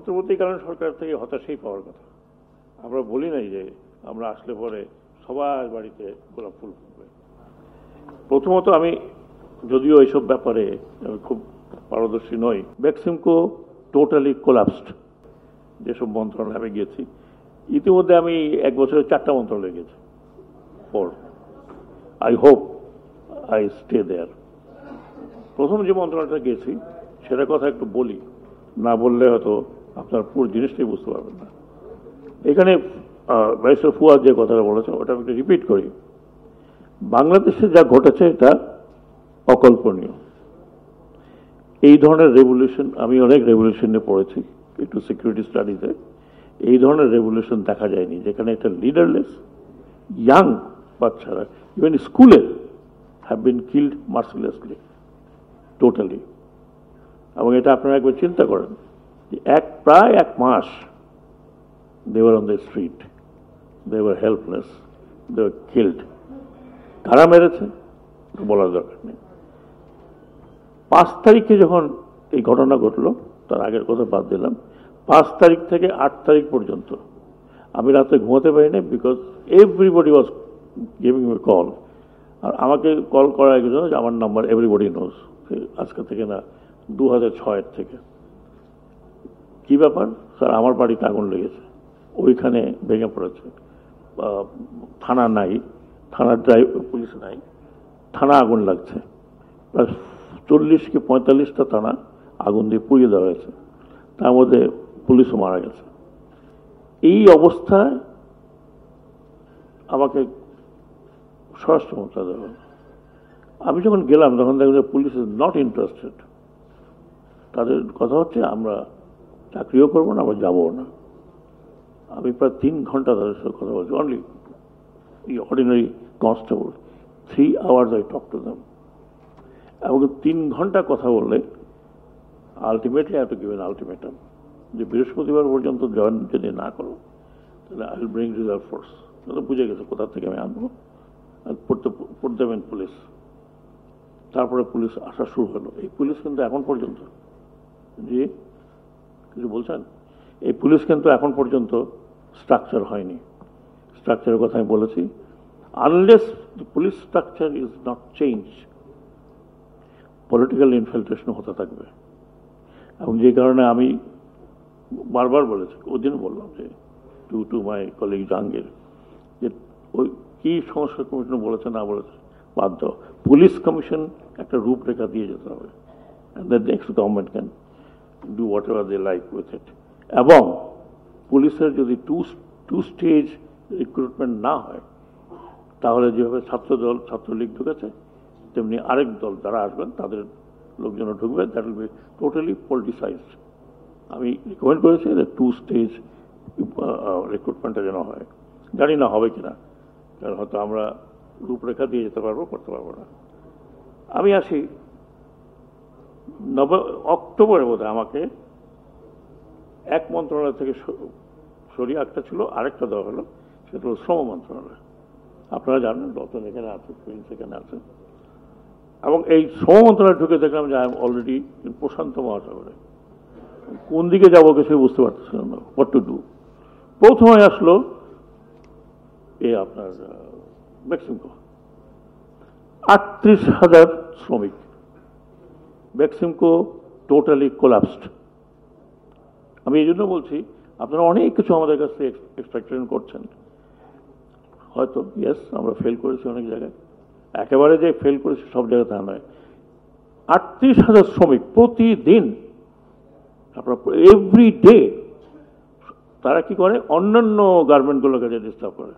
অন্তর্বর্তীকালীন সরকার থেকে হতাশাই পাওয়ার কথা। আমরা বলি নাই যে আমরা আসলে পরে সবার বাড়িতে গোলাপ ফুল ফুটবে। প্রথমত আমি যদিও এইসব ব্যাপারে খুব পারদর্শী নই, বেক্সিমকো টোটালি কোলাপসড। যেসব মন্ত্রণালয়ে আমি গেছি, ইতিমধ্যে আমি 1 বছরে 4টা মন্ত্রণালয়ে গেছি। I hope I stay there. প্রথম যে মন্ত্রণালয়টা গেছি সেটার কথা একটু বলি, না বললে হয়তো আপনার পুরো জিনিসটাই বুঝতে পারবেন না। এখানে ব্যারিস্টার ফুয়াদ যে কথাটা বলেছে ওটা আমি একটু রিপিট করি। বাংলাদেশে যা ঘটেছে এটা অকল্পনীয়। এই ধরনের রেভলিউশন আমি অনেক রেভলিউশন নিয়ে পড়েছি একটু সিকিউরিটি স্টাডিজে। এই ধরনের রেভলিউশন দেখা যায়নি যেখানে একটা লিডারলেস ইয়াং বাচ্চারা ইভেন স্কুলে have been killed mercilessly totally. এবং এটা আপনারা একবার চিন্তা করেন যে প্রায় 1 মাস they were on the street, they were helpless, they were killed. কারা মেরেছে বলার দরকার নেই। 5 তারিখে যখন এই ঘটনা ঘটলো, তার আগের কথা বাদ দিলাম, 5 তারিখ থেকে 8 তারিখ পর্যন্ত আমি রাতে ঘুমাতে পারি না, because everybody was giving me call. আর আমাকে কল করার জন্য যে আমার নাম্বার এভরিবডি নোজ, আজকে থেকে না 2006 থেকে। কি ব্যাপার স্যার? আমার বাড়িতে আগুন লেগেছে, ওইখানে ভেঙে পড়েছে, থানা নাই, থানার পুলিশ নাই, থানা আগুন লাগছে, প্রায় 40 কি 45টা থানা আগুন দিয়ে পুড়িয়ে দেওয়া হয়েছে, তার মধ্যে পুলিশও মারা গেছে। এই অবস্থায় আমাকে স্বরাষ্ট্র মন্ত্রণালয় দেওয়া। আমি যখন গেলাম তখন দেখলাম যে পুলিশ ইজ নট ইন্টারেস্টেড। তাদের কথা হচ্ছে আমরা চাকরিও করবো না, আমরা যাবো না। আমি প্রায় 3 ঘন্টা তাদের সাথে কথা বলছি, only ordinary constable. 3 hours I talk to them. এবং 3 ঘন্টা কথা বললে ultimately I to give N ultimatum যে বৃহস্পতিবার পর্যন্ত জয়েন যদি না করো তাহলে I will bring reserve force. বুঝে গেছে কোথা থেকে আমি আনবো, পুট দেম ইন পুলিশ। তারপরে পুলিশ আসা শুরু হলো। এই পুলিশ কিন্তু এখন পর্যন্ত, জি কিছু বলছেন, এই পুলিশ কিন্তু এখন পর্যন্ত স্ট্রাকচার হয়নি। স্ট্রাকচারের কথা আমি বলেছি, unless the police structure is not change, political infiltration হতে থাকবে। এবং যে কারণে আমি বারবার বলেছি, ওই দিন বললাম যে টু মাই কলিগ জাহাঙ্গীর, যে ওই কি সংস্কার কমিশন বলেছে না বলেছে বাদ দাও, পুলিশ কমিশন একটা রূপরেখা দিয়ে যেতে হবে, and the next government can do whatever they like with it. এবং পুলিশের যদি টু স্টেজ রিক্রুটমেন্ট না হয় তাহলে যেভাবে ছাত্রদল ছাত্রলীগ ঢুকেছে তেমনি আরেক দল যারা আসবেন তাদের লোকজন ঢুকবে, that will be totally politicised. আমি রিকমেন্ড করেছি যে 2 স্টেজ রিক্রুটমেন্টটা যেন হয়। জানি না হবে কিনা, কারণ হয়তো আমরা রূপরেখা দিয়ে যেতে পারবো, করতে পারবো না। আমি আসি অক্টোবরে বোধহয় আমাকে এক মন্ত্রণালয় থেকে সরিয়ে একটা ছিল, আরেকটা দেওয়া হলো, সেটা হল শ্রম মন্ত্রণালয়। আপনারা জানেন রতন এখানে আছে, প্রিন্স এখানে আছে। এবং এই শ্রম মন্ত্রণালয় ঢুকে দেখলাম যে আই এম অলরেডি প্রশান্ত মহাসাগরে। কোন দিকে যাবো কিছু বুঝতে পারতেছিলাম না, হোয়াট টু ডু। প্রথমে আসলো আপনার বেক্সিমকো, 38,000 শ্রমিক। Beximco totally collapsed. আমি এই জন্য বলছি, আপনারা অনেক কিছু আমাদের কাছ থেকে এক্সপেকটেশন করছেন, হয়তো ইয়েস আমরা ফেল করেছি অনেক জায়গায়, একেবারে যে ফেল করেছি সব জায়গায় তা নয়। 38,000 শ্রমিক প্রতিদিন, আপনার এভরি ডে তারা কি করে, অন্যান্য গার্মেন্টগুলোর কাছে ডিস্টার্ব করে।